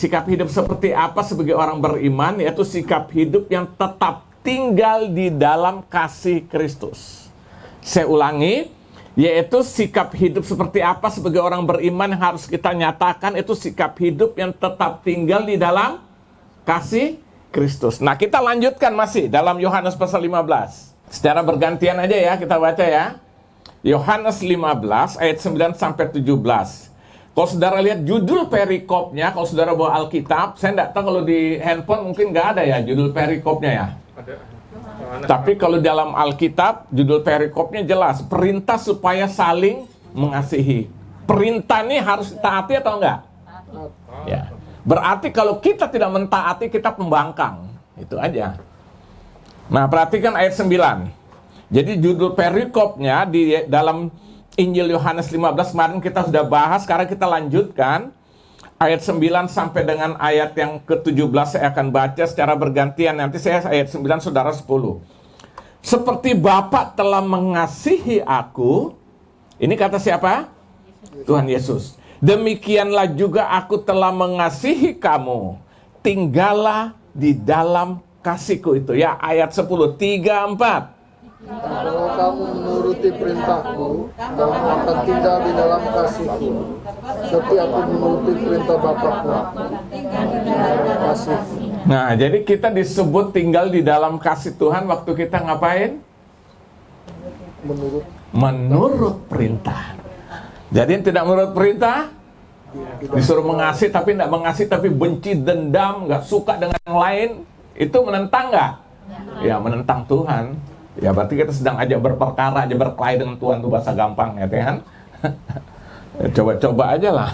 Sikap hidup seperti apa sebagai orang beriman? Yaitu sikap hidup yang tetap tinggal di dalam kasih Kristus. Saya ulangi, yaitu sikap hidup seperti apa sebagai orang beriman yang harus kita nyatakan, itu sikap hidup yang tetap tinggal di dalam kasih Kristus. Nah, kita lanjutkan masih dalam Yohanes pasal 15. Secara bergantian aja ya, kita baca ya. Yohanes 15 ayat 9 sampai 17. Kalau saudara lihat judul perikopnya, kalau saudara bawa Alkitab, saya tidak tahu kalau di handphone mungkin nggak ada ya judul perikopnya ya. Ada. Tapi kalau dalam Alkitab, judul perikopnya jelas, perintah supaya saling mengasihi. Perintah ini harus ditaati atau enggak? Ya. Berarti kalau kita tidak mentaati, kita pembangkang. Itu aja. Nah, perhatikan ayat 9. Jadi judul perikopnya di dalam Injil Yohanes 15 kemarin kita sudah bahas, sekarang kita lanjutkan ayat 9 sampai dengan ayat yang ke-17 saya akan baca secara bergantian. Nanti saya ayat 9, saudara 10. Seperti Bapa telah mengasihi aku, ini kata siapa? Tuhan Yesus. Demikianlah juga aku telah mengasihi kamu. Tinggallah di dalam kasihku itu ya, ayat 10, 3, 4. Kalau kamu menuruti perintahku, kamu akan tinggal di dalam kasihku. Seperti aku menuruti perintah Bapakku. Kasih. Nah, jadi kita disebut tinggal di dalam kasih Tuhan waktu kita ngapain? Menurut perintah. Jadi yang tidak menurut perintah, disuruh mengasihi tapi tidak mengasihi, tapi benci, dendam, nggak suka dengan yang lain, itu menentang nggak? Ya, menentang Tuhan. Ya berarti kita sedang aja berperkara, aja berkelahi dengan Tuhan, itu bahasa gampang ya kan? Coba-coba aja lah.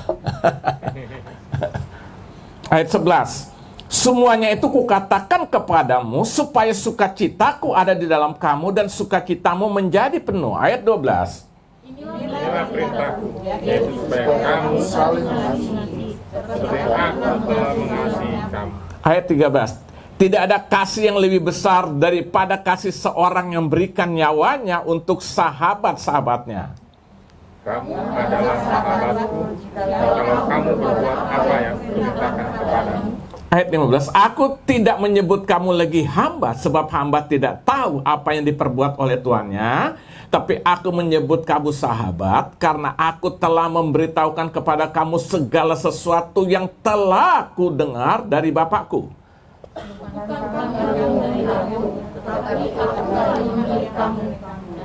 Ayat 11. Semuanya itu kukatakan kepadamu supaya sukacitaku ada di dalam kamu dan sukacitamu menjadi penuh. Ayat 12. Inilah perintahku, yaitu supaya kamu saling mengasihi, seperti aku telah mengasihi kamu. Ayat 13. Tidak ada kasih yang lebih besar daripada kasih seorang yang berikan nyawanya untuk sahabat-sahabatnya. Kamu adalah sahabatku kalau kamu berbuat apa yang kuperintahkan kepadamu. Ayat 15. Aku tidak menyebut kamu lagi hamba, sebab hamba tidak tahu apa yang diperbuat oleh tuannya. Tapi aku menyebut kamu sahabat, karena aku telah memberitahukan kepada kamu segala sesuatu yang telah ku dengar dari Bapakku. Bukan kami yang dari aku, tetapi aku telah memilih kamu,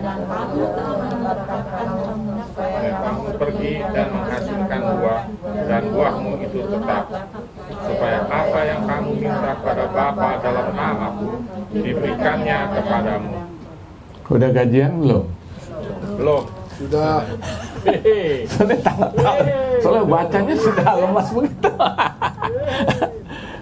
dan aku telah menetapkan kamu supaya kamu pergi dan menghasilkan buah, dan buahmu itu tetap, supaya apa yang kamu minta pada Bapa dalam namaku diberikannya kepadamu. Udah gajian belum? Belum. Sudah. Soalnya bacanya sudah lemas begitu.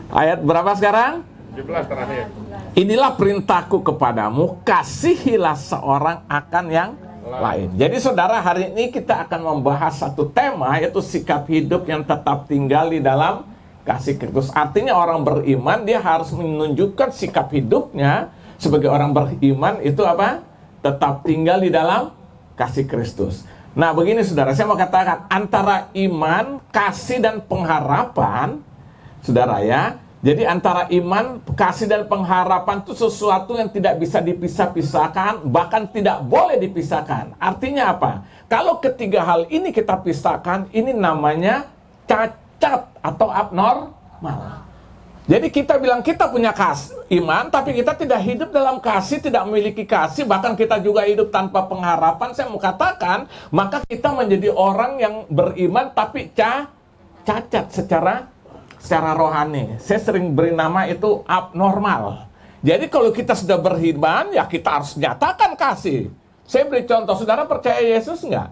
Ayat berapa sekarang? 17 terakhir. Inilah perintahku kepadamu, kasihilah seorang akan yang lain. Jadi saudara, hari ini kita akan membahas satu tema, yaitu sikap hidup yang tetap tinggal di dalam kasih Kristus. Artinya orang beriman, dia harus menunjukkan sikap hidupnya sebagai orang beriman itu apa? Tetap tinggal di dalam kasih Kristus. Nah begini saudara, saya mau katakan antara iman, kasih dan pengharapan, saudara ya, jadi antara iman, kasih dan pengharapan itu sesuatu yang tidak bisa dipisah-pisahkan, bahkan tidak boleh dipisahkan. Artinya apa? Kalau ketiga hal ini kita pisahkan, ini namanya cacat atau abnormal. Jadi kita bilang kita punya iman, tapi kita tidak hidup dalam kasih, tidak memiliki kasih, bahkan kita juga hidup tanpa pengharapan. Saya mau katakan, maka kita menjadi orang yang beriman tapi cacat secara rohani. Saya sering beri nama itu abnormal. Jadi kalau kita sudah beriman, ya kita harus nyatakan kasih. Saya beri contoh, saudara percaya Yesus enggak?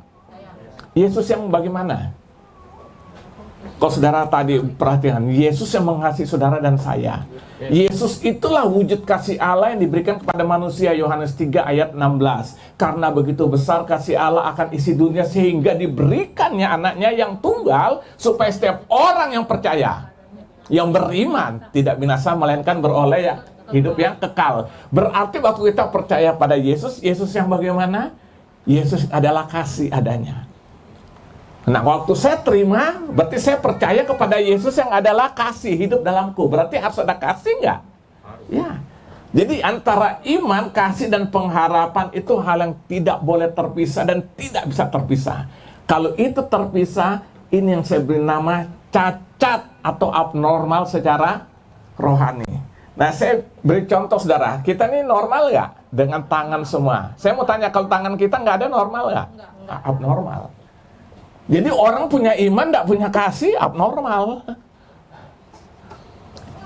Yesus yang bagaimana? Kalau saudara tadi perhatikan, Yesus yang mengasihi saudara dan saya. Yesus itulah wujud kasih Allah yang diberikan kepada manusia, Yohanes 3 ayat 16. Karena begitu besar kasih Allah akan isi dunia sehingga diberikannya anaknya yang tunggal, supaya setiap orang yang percaya, yang beriman, tidak binasa melainkan beroleh ya hidup yang kekal. Berarti waktu kita percaya pada Yesus, Yesus yang bagaimana? Yesus adalah kasih adanya. Nah, waktu saya terima, berarti saya percaya kepada Yesus yang adalah kasih hidup dalamku. Berarti harus ada kasih nggak? Ya. Jadi antara iman, kasih, dan pengharapan itu hal yang tidak boleh terpisah dan tidak bisa terpisah. Kalau itu terpisah, ini yang saya beri nama cacat atau abnormal secara rohani. Nah, saya beri contoh saudara, kita ini normal nggak dengan tangan semua? Saya mau tanya, kalau tangan kita nggak ada normal nggak? Abnormal. Jadi orang punya iman, nggak punya kasih, abnormal.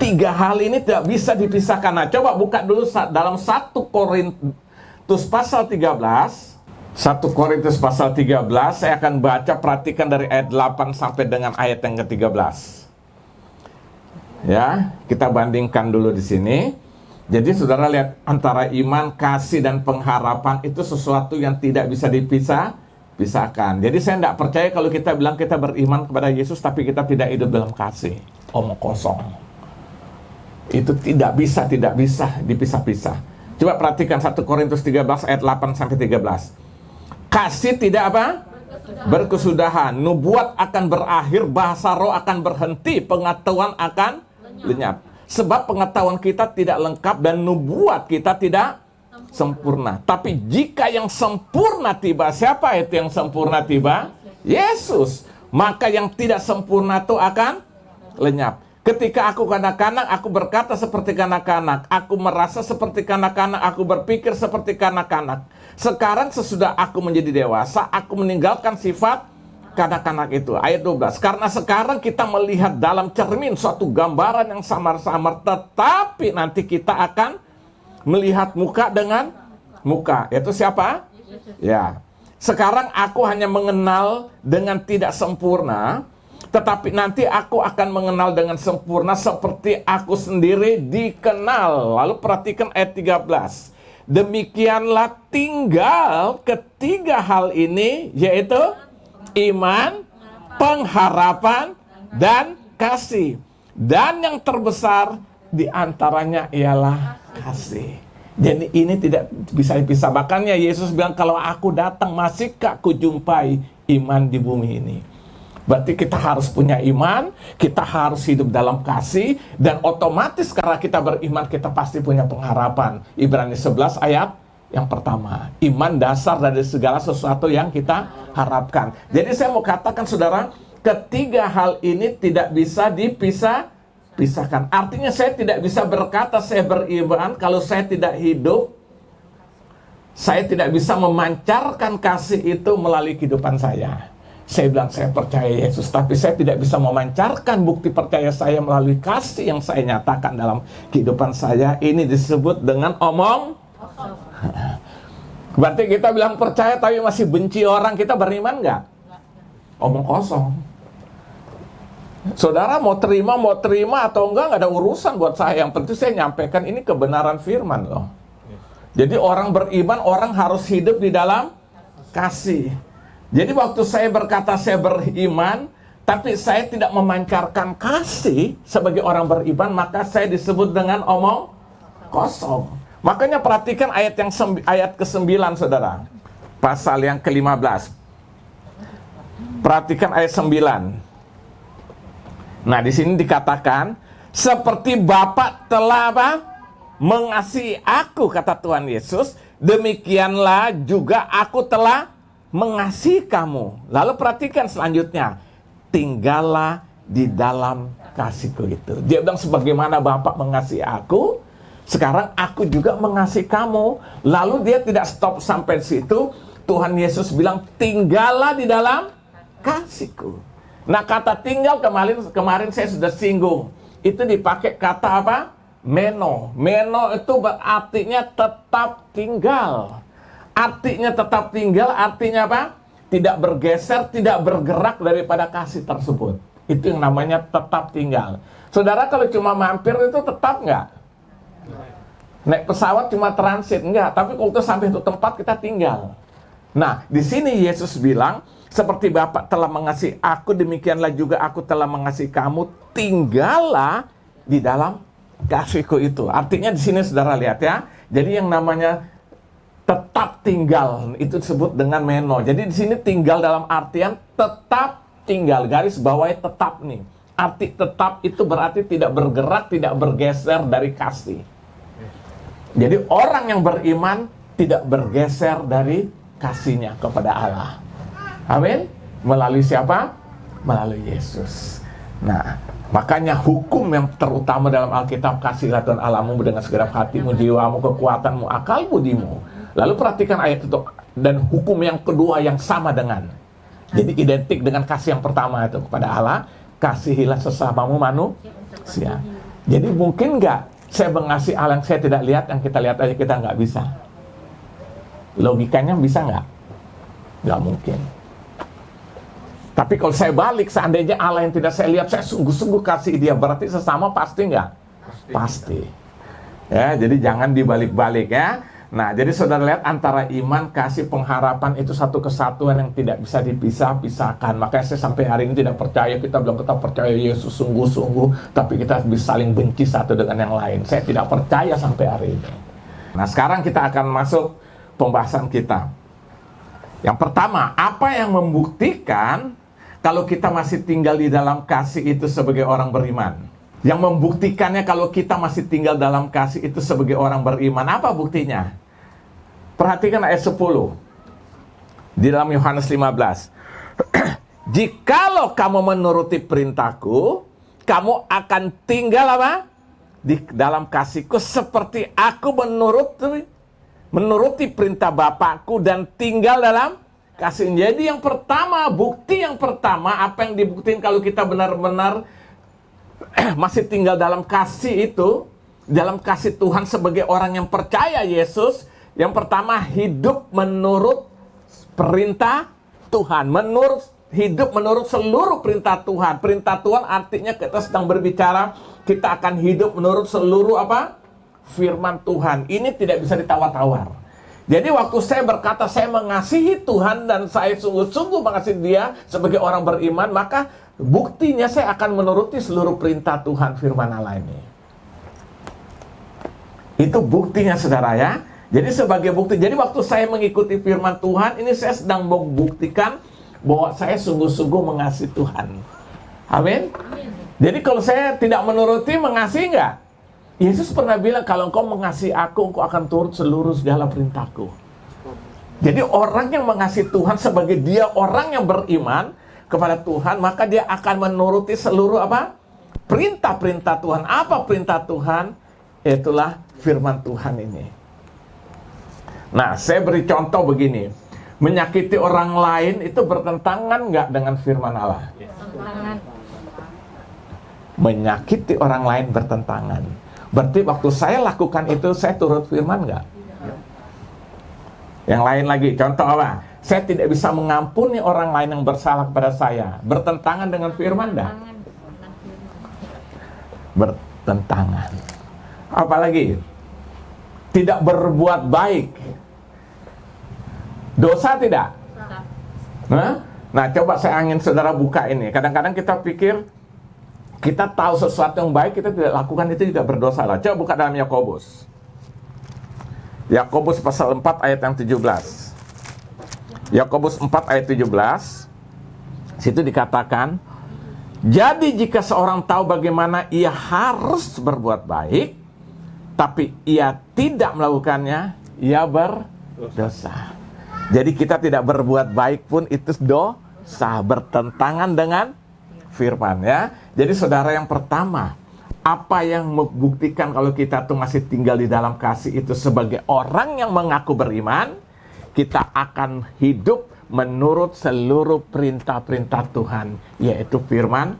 3 hal ini tidak bisa dipisahkan. Nah, coba buka dulu dalam 1 Korintus pasal 13. 1 Korintus pasal 13, saya akan baca, perhatikan dari ayat 8 sampai dengan ayat yang ke-13. Ya, kita bandingkan dulu di sini. Jadi saudara lihat, antara iman, kasih, dan pengharapan itu sesuatu yang tidak bisa dipisahkan. Jadi saya tidak percaya kalau kita bilang kita beriman kepada Yesus tapi kita tidak hidup dalam kasih. Omong kosong. Itu tidak bisa dipisah-pisah. Coba perhatikan 1 Korintus 13 ayat 8 sampai 13. Kasih tidak apa? Berkesudahan. Nubuat akan berakhir, bahasa roh akan berhenti, pengetahuan akan lenyap. Sebab pengetahuan kita tidak lengkap dan nubuat kita tidak sempurna. Tapi jika yang sempurna tiba, siapa itu yang sempurna tiba? Yesus. Maka yang tidak sempurna itu akan lenyap. Ketika aku kanak-kanak, aku berkata seperti kanak-kanak. Aku merasa seperti kanak-kanak, aku berpikir seperti kanak-kanak. Sekarang sesudah aku menjadi dewasa, aku meninggalkan sifat kanak-kanak itu. Ayat 12. Karena sekarang kita melihat dalam cermin suatu gambaran yang samar-samar, tetapi nanti kita akan melihat muka dengan muka. Itu siapa? Ya. Sekarang aku hanya mengenal dengan tidak sempurna, tetapi nanti aku akan mengenal dengan sempurna seperti aku sendiri dikenal. Lalu perhatikan ayat 13. Demikianlah tinggal ketiga hal ini, yaitu iman, pengharapan, dan kasih. Dan yang terbesar diantaranya ialah kasih. Jadi ini tidak bisa dipisah. Makanya Yesus bilang, kalau aku datang masihkah ku jumpai iman di bumi ini. Berarti kita harus punya iman, kita harus hidup dalam kasih, dan otomatis karena kita beriman, kita pasti punya pengharapan. Ibrani 11 ayat yang pertama. Iman dasar dari segala sesuatu yang kita harapkan. Jadi saya mau katakan saudara, ketiga hal ini tidak bisa dipisahkan. Artinya saya tidak bisa berkata saya beriman kalau saya tidak hidup. Saya tidak bisa memancarkan kasih itu melalui kehidupan saya. Saya bilang saya percaya Yesus, tapi saya tidak bisa memancarkan bukti percaya saya melalui kasih yang saya nyatakan dalam kehidupan saya. Ini disebut dengan omong. Berarti kita bilang percaya tapi masih benci orang, kita beriman nggak? Omong kosong. Saudara mau terima atau enggak ada urusan buat saya. Yang penting saya nyampaikan ini kebenaran firman loh. Jadi orang beriman, orang harus hidup di dalam kasih. Jadi waktu saya berkata saya beriman, tapi saya tidak memancarkan kasih sebagai orang beriman, maka saya disebut dengan omong kosong. Makanya perhatikan ayat ke-9 saudara. Pasal yang ke-15. Perhatikan ayat 9. Nah, di sini dikatakan, seperti Bapa telah apa? Mengasihi aku, kata Tuhan Yesus, demikianlah juga aku telah mengasihi kamu. Lalu perhatikan selanjutnya, tinggallah di dalam kasihku itu. Dia bilang sebagaimana Bapa mengasihi aku, sekarang aku juga mengasihi kamu. Lalu dia tidak stop sampai situ. Tuhan Yesus bilang tinggallah di dalam kasihku. Nah, kata tinggal kemarin saya sudah singgung. Itu dipakai kata apa? Meno. Meno itu berartinya tetap tinggal. Artinya tetap tinggal, artinya apa? Tidak bergeser, tidak bergerak daripada kasih tersebut. Itu yang namanya tetap tinggal. Saudara kalau cuma mampir itu tetap nggak? Naik pesawat cuma transit, enggak. Tapi kalau itu sampai itu tempat kita tinggal. Nah, di sini Yesus bilang, seperti Bapa telah mengasihi aku, demikianlah juga aku telah mengasihi kamu. Tinggallah di dalam kasihku itu. Artinya di sini saudara lihat ya. Jadi yang namanya tetap tinggal, itu disebut dengan meno. Jadi di sini tinggal dalam artian tetap tinggal, garis bawahi tetap nih. Arti tetap itu berarti tidak bergerak, tidak bergeser dari kasih. Jadi orang yang beriman tidak bergeser dari kasihnya kepada Allah. Amin. Melalui siapa? Melalui Yesus. Nah, makanya hukum yang terutama dalam Alkitab, kasihilah Tuhan Allahmu dengan segenap hatimu, jiwamu, kekuatanmu, akal budimu. Lalu perhatikan ayat itu. Dan hukum yang kedua yang sama dengan. Jadi identik dengan kasih yang pertama itu kepada Allah. Kasihilah sesamamu manusia. Jadi mungkin nggak saya mengasihi Allah yang saya tidak lihat, yang kita lihat aja kita nggak bisa. Logikanya bisa nggak? Nggak mungkin. Tapi kalau saya balik, seandainya Allah yang tidak saya lihat, saya sungguh-sungguh kasih dia, berarti sesama pasti nggak? Pasti. Ya, jadi jangan dibalik-balik ya. Nah, jadi saudara lihat antara iman, kasih, pengharapan itu satu kesatuan yang tidak bisa dipisah-pisahkan. Makanya saya sampai hari ini tidak percaya, kita bilang kita percaya Yesus sungguh-sungguh, tapi kita bisa saling benci satu dengan yang lain. Saya tidak percaya sampai hari ini. Nah, sekarang kita akan masuk pembahasan kita. Yang pertama, apa yang membuktikan kalau kita masih tinggal di dalam kasih itu sebagai orang beriman? Yang membuktikannya kalau kita masih tinggal dalam kasih itu sebagai orang beriman, apa buktinya? Perhatikan ayat 10 di dalam Yohanes 15. Jikalau kamu menuruti perintahku, kamu akan tinggal apa? Di dalam kasihku seperti aku menuruti perintah Bapakku dan tinggal dalam kasih. Jadi yang pertama, bukti yang pertama, apa yang dibuktiin kalau kita benar-benar masih tinggal dalam kasih itu, dalam kasih Tuhan sebagai orang yang percaya Yesus, yang pertama hidup menurut perintah Tuhan, hidup menurut seluruh perintah Tuhan. Perintah Tuhan artinya kita sedang berbicara, kita akan hidup menurut seluruh apa? Firman Tuhan. Ini tidak bisa ditawar-tawar. Jadi waktu saya berkata saya mengasihi Tuhan dan saya sungguh-sungguh mengasihi dia sebagai orang beriman, maka buktinya saya akan menuruti seluruh perintah Tuhan firman Allah ini. Itu buktinya saudara ya. Jadi sebagai bukti, jadi waktu saya mengikuti firman Tuhan, ini saya sedang membuktikan bahwa saya sungguh-sungguh mengasihi Tuhan. Amin. Jadi kalau saya tidak menuruti, mengasihi enggak? Yesus pernah bilang, kalau engkau mengasihi aku, engkau akan turut seluruh segala perintahku. Jadi orang yang mengasihi Tuhan sebagai dia orang yang beriman kepada Tuhan, maka dia akan menuruti seluruh apa? Perintah-perintah Tuhan. Apa perintah Tuhan? Itulah firman Tuhan ini. Nah, saya beri contoh begini. Menyakiti orang lain itu bertentangan nggak dengan firman Allah? Menyakiti orang lain bertentangan. Berarti waktu saya lakukan itu, saya turut firman nggak? Yang lain lagi, contoh apa? Saya tidak bisa mengampuni orang lain yang bersalah kepada saya. Bertentangan dengan firman nggak? Bertentangan. Apalagi? Tidak berbuat baik. Dosa tidak? Nah, coba saya ingin saudara buka ini. Kadang-kadang kita pikir kita tahu sesuatu yang baik, kita tidak lakukan, itu tidak berdosa lah. Coba buka dalam Yakobus. Yakobus pasal 4 ayat yang 17. Yakobus 4 ayat 17. Situ dikatakan, jadi jika seorang tahu bagaimana ia harus berbuat baik, tapi ia tidak melakukannya, ia berdosa. Jadi kita tidak berbuat baik pun itu dosa, bertentangan dengan firman ya. Jadi saudara, yang pertama, apa yang membuktikan kalau kita tuh masih tinggal di dalam kasih itu sebagai orang yang mengaku beriman, kita akan hidup menurut seluruh perintah-perintah Tuhan, yaitu firman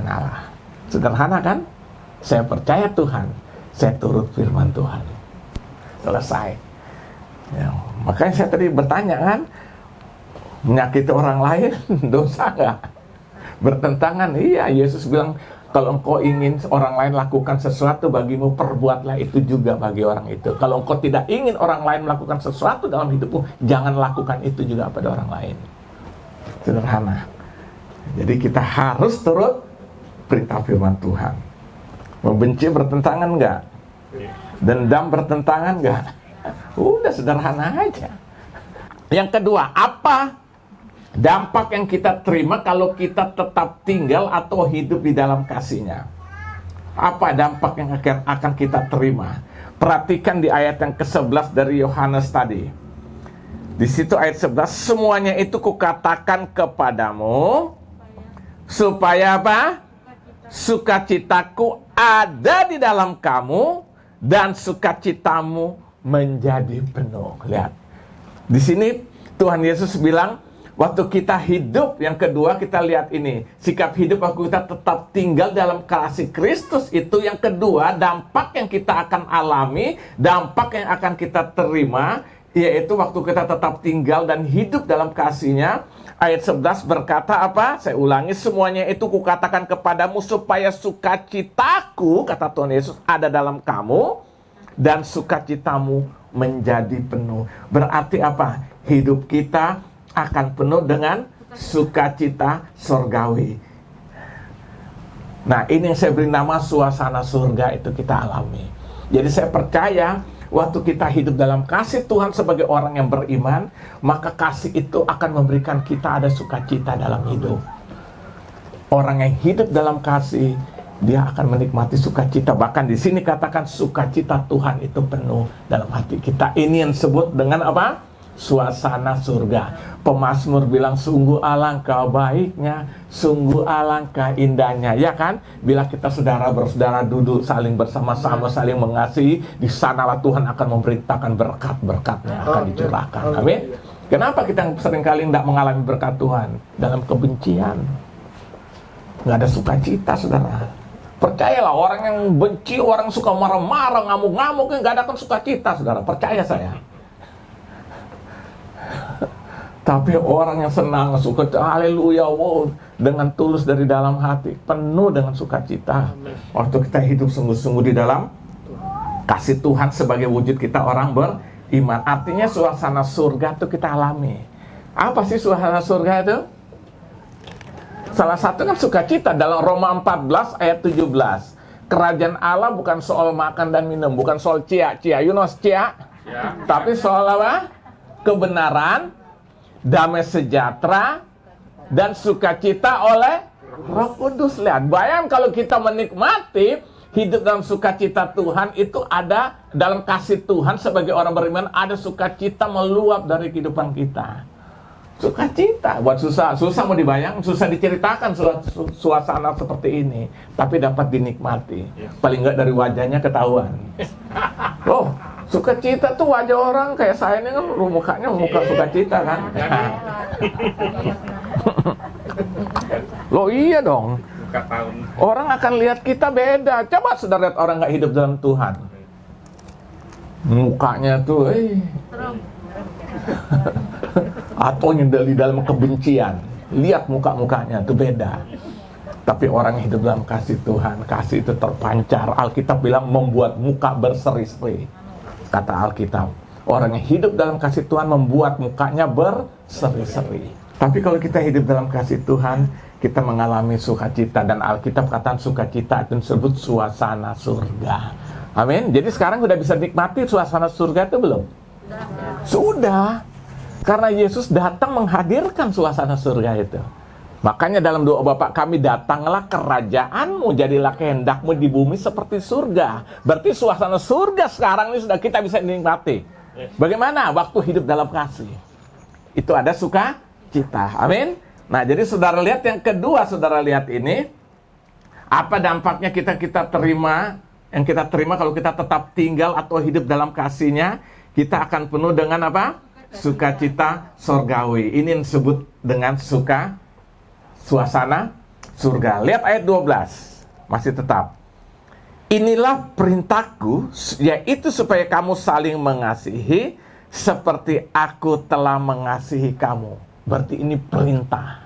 Allah. Sederhana kan? Saya percaya Tuhan, saya turut firman Tuhan. Selesai. Ya, makanya saya tadi bertanya kan, menyakiti orang lain dosa nggak? Bertentangan. Iya, Yesus bilang kalau engkau ingin orang lain lakukan sesuatu bagimu, perbuatlah itu juga bagi orang itu. Kalau engkau tidak ingin orang lain melakukan sesuatu dalam hidupmu, jangan lakukan itu juga pada orang lain. Sederhana. Jadi kita harus turut perintah firman Tuhan. Membenci bertentangan nggak? Dendam bertentangan nggak? Udah sederhana aja. Yang kedua, apa dampak yang kita terima kalau kita tetap tinggal atau hidup di dalam kasih-Nya? Apa dampak yang akan kita terima? Perhatikan di ayat yang ke-11 dari Yohanes tadi. Di situ ayat 11, semuanya itu kukatakan kepadamu supaya apa? Sukacitaku ada di dalam kamu dan sukacitamu menjadi penuh. Lihat. Di sini Tuhan Yesus bilang, waktu kita hidup, yang kedua kita lihat ini, sikap hidup waktu kita tetap tinggal dalam kasih Kristus itu, yang kedua dampak yang kita akan alami, dampak yang akan kita terima, yaitu waktu kita tetap tinggal dan hidup dalam kasih-Nya. Ayat 11 berkata apa? Saya ulangi, semuanya itu kukatakan kepadamu supaya sukacitaku, kata Tuhan Yesus, ada dalam kamu dan sukacitamu menjadi penuh. Berarti apa? Hidup kita akan penuh dengan sukacita surgawi. Nah, ini yang saya beri nama suasana surga itu kita alami. Jadi saya percaya waktu kita hidup dalam kasih Tuhan sebagai orang yang beriman, maka kasih itu akan memberikan kita ada sukacita dalam hidup. Orang yang hidup dalam kasih, dia akan menikmati sukacita. Bahkan di sini katakan sukacita Tuhan itu penuh dalam hati kita. Ini yang disebut dengan apa? Suasana surga. Pemazmur bilang sungguh alangkah baiknya, sungguh alangkah indahnya, ya kan? Bila kita saudara bersaudara duduk saling bersama-sama, saling mengasihi, di sanalah Tuhan akan memerintahkan berkat-berkatnya akan dicurahkan. Amin. Kenapa kita seringkali tidak mengalami berkat Tuhan? Dalam kebencian, nggak ada sukacita, saudara. Percayalah, orang yang benci, orang suka marah-marah, ngamuk-ngamuk, nggak ada sukacita, saudara. Percaya saya. Tapi orang yang senang, suka, haleluya, wow, dengan tulus dari dalam hati, penuh dengan sukacita. Waktu kita hidup sungguh-sungguh di dalam kasih Tuhan sebagai wujud kita orang beriman. Artinya suasana surga itu kita alami. Apa sih suasana surga itu? Salah satu kan sukacita. Dalam Roma 14 ayat 17. Kerajaan Allah bukan soal makan dan minum, bukan soal cia-cia, you know cia? Ya. Tapi soal apa? Kebenaran, damai sejahtera, dan sukacita oleh Roh Kudus. Lihat, bayang kalau kita menikmati hidup dalam sukacita Tuhan, itu ada dalam kasih Tuhan sebagai orang beriman, ada sukacita meluap dari kehidupan kita. Sukacita, buat susah mau dibayang, susah diceritakan suasana seperti ini, tapi dapat dinikmati. Paling enggak dari wajahnya ketahuan. Oh, sukacita tuh wajah orang kayak saya ini kan mukanya muka sukacita kan. Loh iya dong. Orang akan lihat kita beda. Coba saudara lihat orang nggak hidup dalam Tuhan, mukanya tuh atau di dalam kebencian, lihat muka-mukanya itu beda. Tapi orang yang hidup dalam kasih Tuhan, kasih itu terpancar. Alkitab bilang membuat muka berseri-seri. Kata Alkitab, orang yang hidup dalam kasih Tuhan membuat mukanya berseri-seri. Tapi kalau kita hidup dalam kasih Tuhan, kita mengalami sukacita. Dan Alkitab kata sukacita itu disebut suasana surga. Amin. Jadi sekarang sudah bisa nikmati suasana surga itu belum? Sudah. Karena Yesus datang menghadirkan suasana surga itu. Makanya dalam doa Bapa kami, datanglah kerajaanmu, jadilah kehendakmu di bumi seperti surga. Berarti suasana surga sekarang ini sudah kita bisa nikmati. Bagaimana? Waktu hidup dalam kasih. Itu ada sukacita. Amin. Nah, jadi saudara lihat yang kedua, saudara lihat ini. Apa dampaknya kita terima, yang kita terima kalau kita tetap tinggal atau hidup dalam kasih-Nya, kita akan penuh dengan apa? Sukacita surgawi. Ini disebut dengan suasana surga. Lihat ayat 12. Masih tetap. Inilah perintahku, yaitu supaya kamu saling mengasihi seperti aku telah mengasihi kamu. Berarti ini perintah.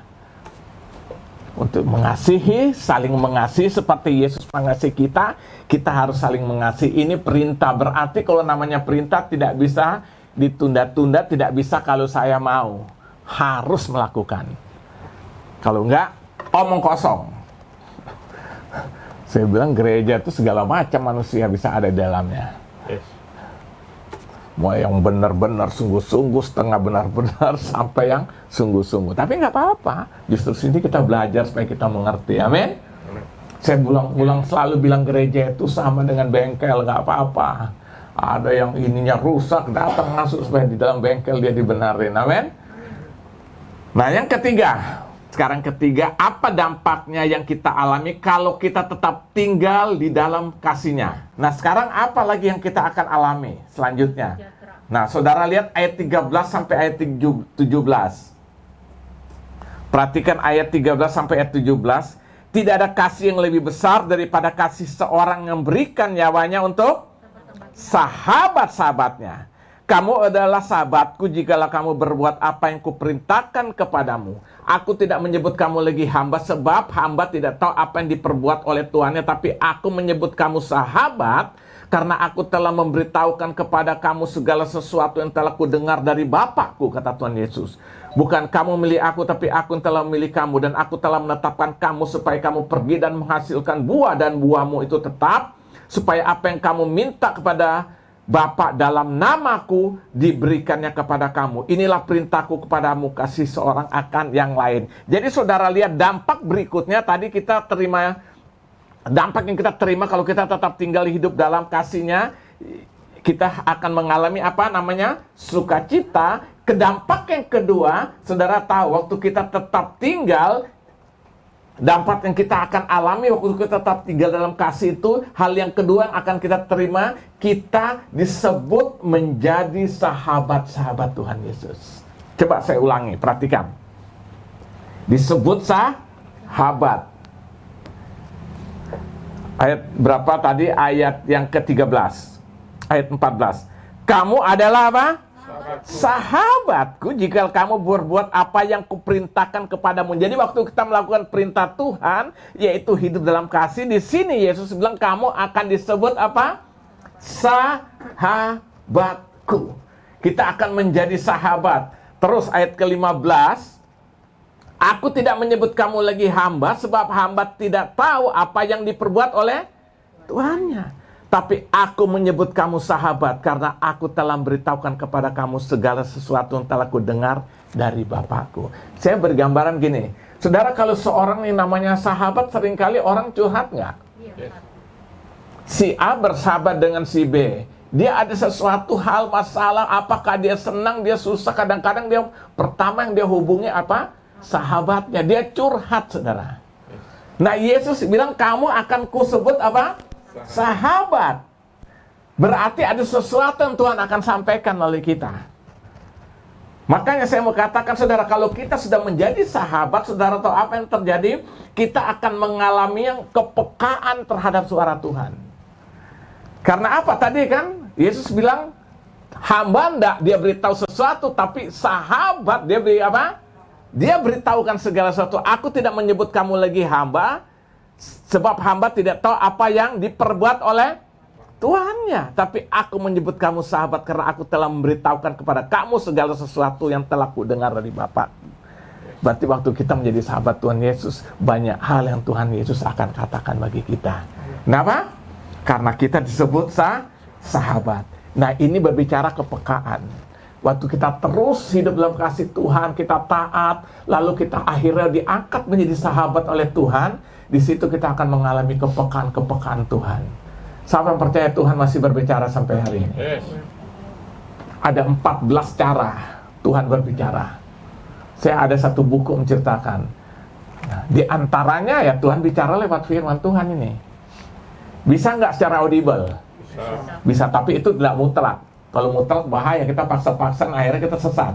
Untuk mengasihi, saling mengasihi seperti Yesus mengasihi kita, kita harus saling mengasihi. Ini perintah. Berarti kalau namanya perintah tidak bisa ditunda-tunda, tidak bisa kalau saya mau. Harus melakukan. Kalau enggak, omong kosong. Saya bilang gereja itu segala macam manusia bisa ada di dalamnya. Mau yang benar-benar sungguh-sungguh, setengah benar-benar, sampai yang sungguh-sungguh. Tapi nggak apa-apa. Justru sini kita belajar supaya kita mengerti. Amin. Saya selalu bilang gereja itu sama dengan bengkel, nggak apa-apa. Ada yang ininya rusak, datang masuk supaya di dalam bengkel dia dibenarin. Amin. Nah, yang ketiga. Sekarang ketiga, apa dampaknya yang kita alami kalau kita tetap tinggal di dalam kasih-Nya? Nah, sekarang apa lagi yang kita akan alami selanjutnya? Nah, saudara lihat ayat 13 sampai ayat 17. Perhatikan ayat 13 sampai ayat 17. Tidak ada kasih yang lebih besar daripada kasih seorang yang memberikan nyawanya untuk sahabat-sahabatnya. Kamu adalah sahabatku jikalau kamu berbuat apa yang kuperintahkan kepadamu. Aku tidak menyebut kamu lagi hamba, sebab hamba tidak tahu apa yang diperbuat oleh tuannya. Tapi aku menyebut kamu sahabat, karena aku telah memberitahukan kepada kamu segala sesuatu yang telah kudengar dari Bapakku, kata Tuhan Yesus. Bukan kamu milih aku, tapi aku yang telah memilih kamu. Dan aku telah menetapkan kamu supaya kamu pergi dan menghasilkan buah, dan buahmu itu tetap, supaya apa yang kamu minta kepada Bapa dalam namaku diberikannya kepada kamu. Inilah perintahku kepadamu, kasih seorang akan yang lain. Jadi saudara lihat dampak berikutnya. Tadi kita terima, dampak yang kita terima kalau kita tetap tinggal hidup dalam kasih-Nya, kita akan mengalami apa namanya? Sukacita. Kedampak yang kedua, saudara tahu waktu kita tetap tinggal, dampak yang kita akan alami waktu kita tetap tinggal dalam kasih itu, hal yang kedua yang akan kita terima, kita disebut menjadi sahabat-sahabat Tuhan Yesus. Coba saya ulangi, perhatikan. Disebut sahabat. Ayat berapa tadi? Ayat yang ke-13. Ayat 14. Kamu adalah apa? Sahabatku jika kamu berbuat apa yang kuperintahkan kepadamu. Jadi waktu kita melakukan perintah Tuhan, yaitu hidup dalam kasih, di sini Yesus bilang kamu akan disebut apa? Sahabatku. Kita akan menjadi sahabat. Terus ayat ke-15, aku tidak menyebut kamu lagi hamba, sebab hamba tidak tahu apa yang diperbuat oleh tuannya. Tapi aku menyebut kamu sahabat, karena aku telah memberitahukan kepada kamu segala sesuatu yang telah kudengar dari Bapakku. Saya bergambaran gini, saudara, kalau seorang yang namanya sahabat, seringkali orang curhat nggak? Si A bersahabat dengan si B. Dia ada sesuatu hal, masalah, apakah dia senang, dia susah, kadang-kadang dia pertama yang dia hubungi apa? Sahabatnya. Dia curhat, saudara. Nah, Yesus bilang kamu akan kusebut apa? Sahabat. Berarti ada sesuatu yang Tuhan akan sampaikan melalui kita. Makanya saya mau katakan, saudara, kalau kita sudah menjadi sahabat, saudara tahu apa yang terjadi? Kita akan mengalami yang kepekaan terhadap suara Tuhan. Karena apa tadi kan? Yesus bilang hamba enggak dia beritahu sesuatu, tapi sahabat dia beri apa? Dia beritahukan segala sesuatu. Aku tidak menyebut kamu lagi hamba, sebab hamba tidak tahu apa yang diperbuat oleh tuannya. Tapi aku menyebut kamu sahabat, karena aku telah memberitahukan kepada kamu segala sesuatu yang telah kudengar dari Bapa. Berarti waktu kita menjadi sahabat Tuhan Yesus, banyak hal yang Tuhan Yesus akan katakan bagi kita. Kenapa? Karena kita disebut sahabat. Nah, ini berbicara kepekaan. Waktu kita terus hidup dalam kasih Tuhan, kita taat, lalu kita akhirnya diangkat menjadi sahabat oleh Tuhan. Di situ kita akan mengalami kepekaan-kepekaan Tuhan. Siapa yang percaya Tuhan masih berbicara sampai hari ini? Ada 14 cara Tuhan berbicara. Saya ada satu buku menceritakan. Nah, di antaranya ya Tuhan bicara lewat firman Tuhan ini. Bisa nggak secara audible? Bisa, tapi itu tidak mutlak. Kalau mutlak bahaya, kita paksa-paksa akhirnya kita sesat.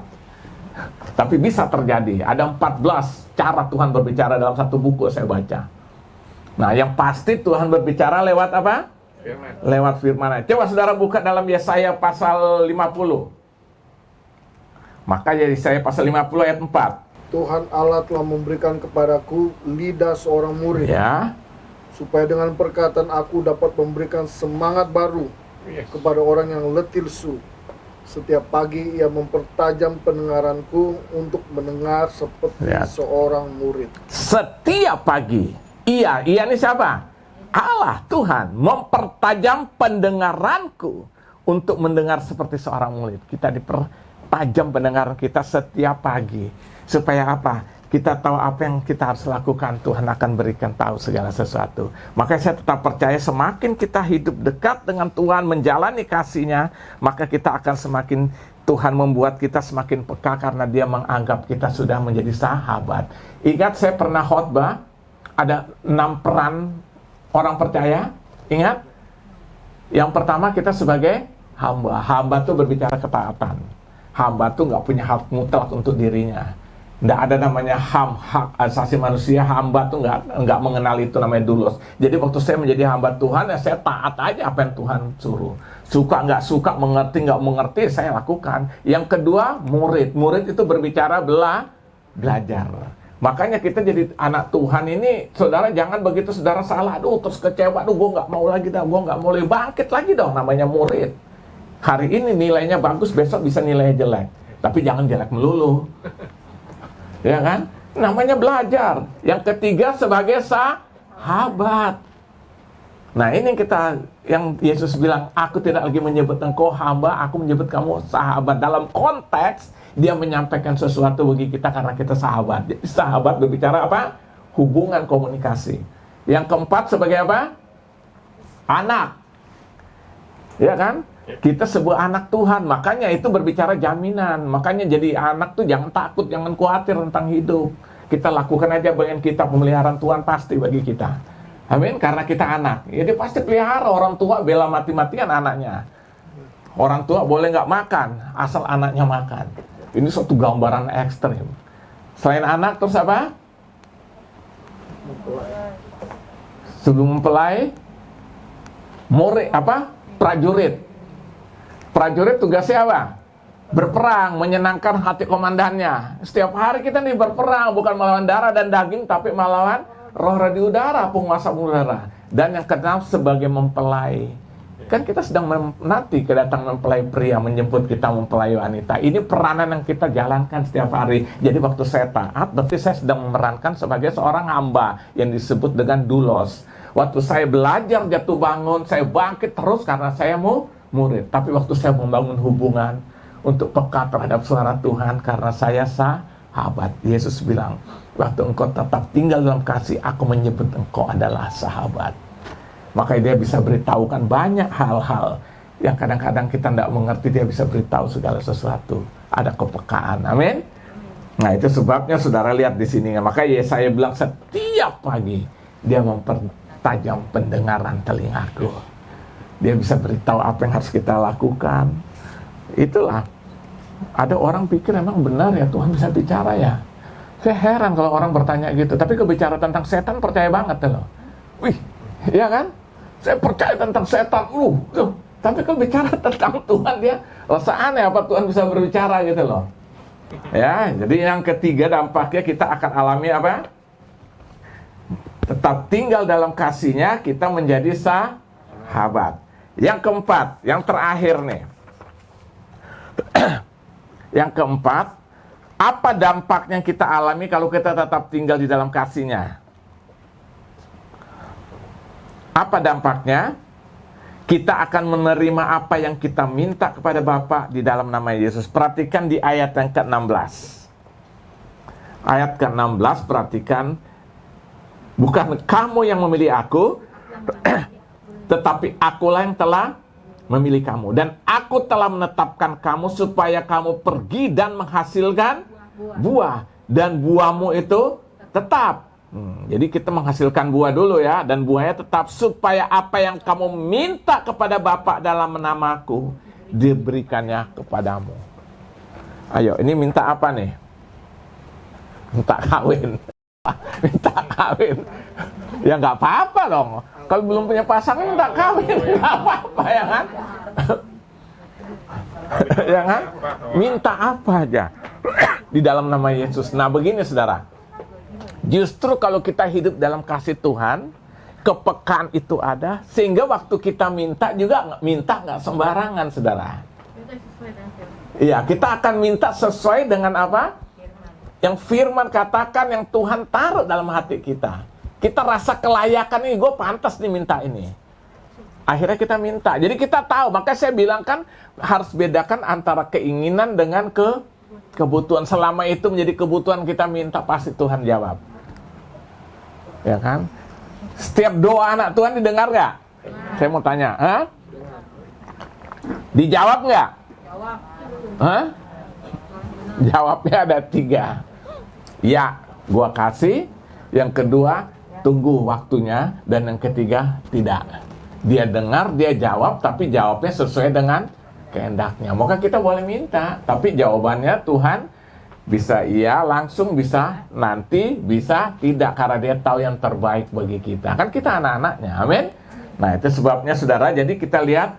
Tapi bisa terjadi. Ada 14 cara Tuhan berbicara dalam satu buku saya baca. Nah, yang pasti Tuhan berbicara lewat apa? Firman. Lewat firman. Coba saudara buka dalam Yesaya pasal 50. Maka Yesaya pasal 50 ayat 4. Tuhan Allah telah memberikan kepadaku lidah seorang murid, Ya. supaya dengan perkataan aku dapat memberikan semangat baru kepada orang yang letih lesu. Setiap pagi ia mempertajam pendengaranku untuk mendengar seperti seorang murid. Setiap pagi. Ia ini siapa? Allah, Tuhan, mempertajam pendengaranku untuk mendengar seperti seorang murid. Kita dipertajam pendengaran kita setiap pagi. Supaya apa? Kita tahu apa yang kita harus lakukan, Tuhan akan berikan tahu segala sesuatu. Makanya saya tetap percaya semakin kita hidup dekat dengan Tuhan, menjalani kasih-Nya, maka kita akan semakin, Tuhan membuat kita semakin peka karena Dia menganggap kita sudah menjadi sahabat. Ingat saya pernah khotbah, ada 6 peran orang percaya. Ingat? Yang pertama kita sebagai hamba. Hamba itu berbicara ketaatan. Hamba itu nggak punya hak mutlak untuk dirinya. Nggak ada namanya hak asasi manusia. Hamba tuh nggak mengenal itu namanya doulos. Jadi waktu saya menjadi hamba Tuhan, ya saya taat aja apa yang Tuhan suruh. Suka nggak suka, mengerti nggak mengerti, saya lakukan. Yang kedua, murid. Murid itu berbicara belajar. Makanya kita jadi anak Tuhan ini, saudara jangan begitu saudara salah, aduh terus kecewa, aduh gue nggak mau lagi dah, gue nggak mau lagi, bangkit lagi dong, namanya murid. Hari ini nilainya bagus, besok bisa nilainya jelek. Tapi jangan jelek melulu. Ya kan? Namanya belajar. Yang ketiga sebagai sahabat. Nah ini yang Yesus bilang, aku tidak lagi menyebut engkau hamba, aku menyebut kamu sahabat. Dalam konteks Dia menyampaikan sesuatu bagi kita karena kita sahabat. Jadi sahabat berbicara apa? Hubungan komunikasi. Yang keempat sebagai apa? Anak. Ya kan? Kita sebuah anak Tuhan, makanya itu berbicara jaminan. Makanya jadi anak tuh jangan takut, jangan khawatir tentang hidup. Kita lakukan aja bagian kita, pemeliharaan Tuhan pasti bagi kita. Amin, karena kita anak. Jadi pasti pelihara, orang tua bela mati-matian anaknya. Orang tua boleh nggak makan, asal anaknya makan. Ini suatu gambaran ekstrim. Selain anak, terus apa? Sebelum mempelai, prajurit. Prajurit tugasnya apa? Berperang, menyenangkan hati komandannya. Setiap hari kita nih berperang, bukan melawan darah dan daging, tapi melawan roh di udara, penguasa udara. Dan yang keenam sebagai mempelai. Kan kita sedang menanti kedatangan mempelai pria, menjemput kita mempelai wanita. Ini peranan yang kita jalankan setiap hari. Jadi waktu saya taat, berarti saya sedang memerankan sebagai seorang hamba yang disebut dengan doulos. Waktu saya belajar jatuh bangun, saya bangkit terus karena saya mau murid. Tapi waktu saya membangun hubungan untuk peka terhadap suara Tuhan karena saya sahabat. Yesus bilang, waktu engkau tetap tinggal dalam kasih, aku menyebut engkau adalah sahabat. Makanya Dia bisa beritahukan banyak hal-hal yang kadang-kadang kita tidak mengerti. Dia bisa beritahu segala sesuatu. Ada kepekaan, amin. Nah itu sebabnya saudara lihat di sini. Makanya Yesaya bilang setiap pagi Dia mempertajam pendengaran telingaku. Dia bisa beritahu apa yang harus kita lakukan. Itulah. Ada orang pikir emang benar ya Tuhan bisa bicara ya. Saya heran kalau orang bertanya gitu. Tapi kebicara tentang setan percaya banget loh. Wih, iya kan? Saya percaya tentang setan. Tuh. Tapi kebicara tentang Tuhan dia rasa aneh apa Tuhan bisa berbicara gitu loh. Ya, jadi yang ketiga dampaknya kita akan alami apa? Tetap tinggal dalam kasih-Nya, kita menjadi sahabat. Yang keempat, yang terakhir nih. Yang keempat, apa dampaknya yang kita alami kalau kita tetap tinggal di dalam kasih-Nya? Apa dampaknya? Kita akan menerima apa yang kita minta kepada Bapa di dalam nama Yesus. Perhatikan di ayat yang ke-16. Ayat ke-16, perhatikan. Bukan kamu yang memilih aku, tetapi akulah yang telah memilih kamu. Dan aku telah menetapkan kamu supaya kamu pergi dan menghasilkan buah. Dan buahmu itu tetap. Jadi kita menghasilkan buah dulu ya. Dan buahnya tetap supaya apa yang kamu minta kepada Bapa dalam namaku diberikannya kepadamu. Ayo, ini minta apa nih? Minta kawin. Minta kawin. Ya nggak apa-apa dong. Kalau belum punya pasangan minta kawin, nggak apa-apa ya kan? Ya kan? Minta apa aja di dalam nama Yesus. Nah begini saudara. Justru kalau kita hidup dalam kasih Tuhan, kepekaan itu ada, sehingga waktu kita minta juga minta nggak sembarangan, saudara. Iya, kita akan minta sesuai dengan apa? Yang firman katakan, yang Tuhan taruh dalam hati kita. Kita rasa kelayakan ini, gue pantas nih minta ini. akhirnya kita minta. Jadi kita tahu, maka saya bilang kan harus bedakan antara keinginan dengan kebutuhan. Selama itu menjadi kebutuhan kita minta, pasti Tuhan jawab. Ya kan? Setiap doa anak Tuhan didengar nggak? Saya mau tanya, dijawab nggak? Jawabnya ada 3. Ya, gua kasih. Yang kedua, tunggu waktunya. Dan yang ketiga, tidak. Dia dengar, dia jawab, tapi jawabnya sesuai dengan kehendaknya. Maka kita boleh minta, tapi jawabannya Tuhan bisa iya langsung, bisa nanti, bisa tidak, karena dia tahu yang terbaik bagi kita. Kan kita anak-anaknya, amin. Nah, itu sebabnya saudara, jadi kita lihat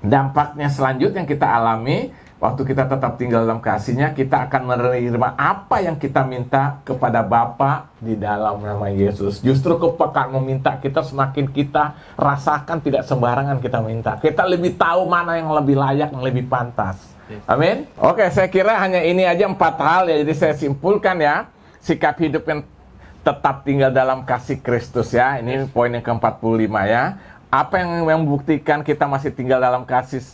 dampaknya selanjutnya yang kita alami. Waktu kita tetap tinggal dalam kasih-Nya, kita akan menerima apa yang kita minta kepada Bapa di dalam nama Yesus. Justru kepekaan meminta kita semakin kita rasakan, tidak sembarangan kita minta. Kita lebih tahu mana yang lebih layak, yang lebih pantas. Amin. Oke, saya kira hanya ini aja 4 hal ya. Jadi saya simpulkan ya, sikap hidup yang tetap tinggal dalam kasih Kristus ya. Ini poin yang ke-45 ya. Apa yang membuktikan kita masih tinggal dalam kasih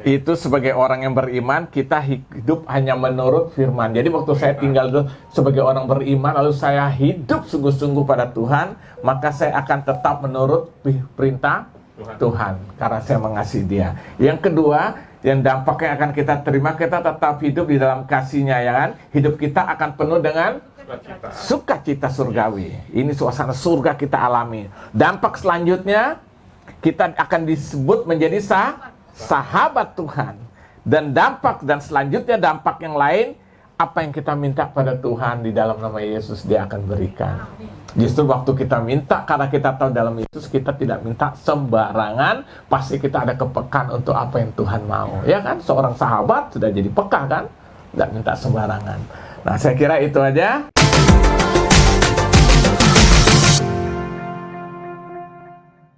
itu? Sebagai orang yang beriman, kita hidup hanya menurut firman. Jadi waktu saya tinggal sebagai orang beriman, lalu saya hidup sungguh-sungguh pada Tuhan, maka saya akan tetap menurut perintah Tuhan, karena saya mengasihi Dia. Yang kedua, yang dampaknya akan kita terima, kita tetap hidup di dalam kasih-Nya, ya kan? Hidup kita akan penuh dengan sukacita surgawi. Ini suasana surga kita alami. Dampak selanjutnya, kita akan disebut menjadi sahabat Tuhan. Dan dampak dan selanjutnya dampak yang lain, apa yang kita minta pada Tuhan di dalam nama Yesus, Dia akan berikan. Justru waktu kita minta, karena kita tahu dalam Yesus, kita tidak minta sembarangan, pasti kita ada kepekaan untuk apa yang Tuhan mau. Ya kan? Seorang sahabat sudah jadi peka kan? Nggak minta sembarangan. Nah, saya kira itu aja.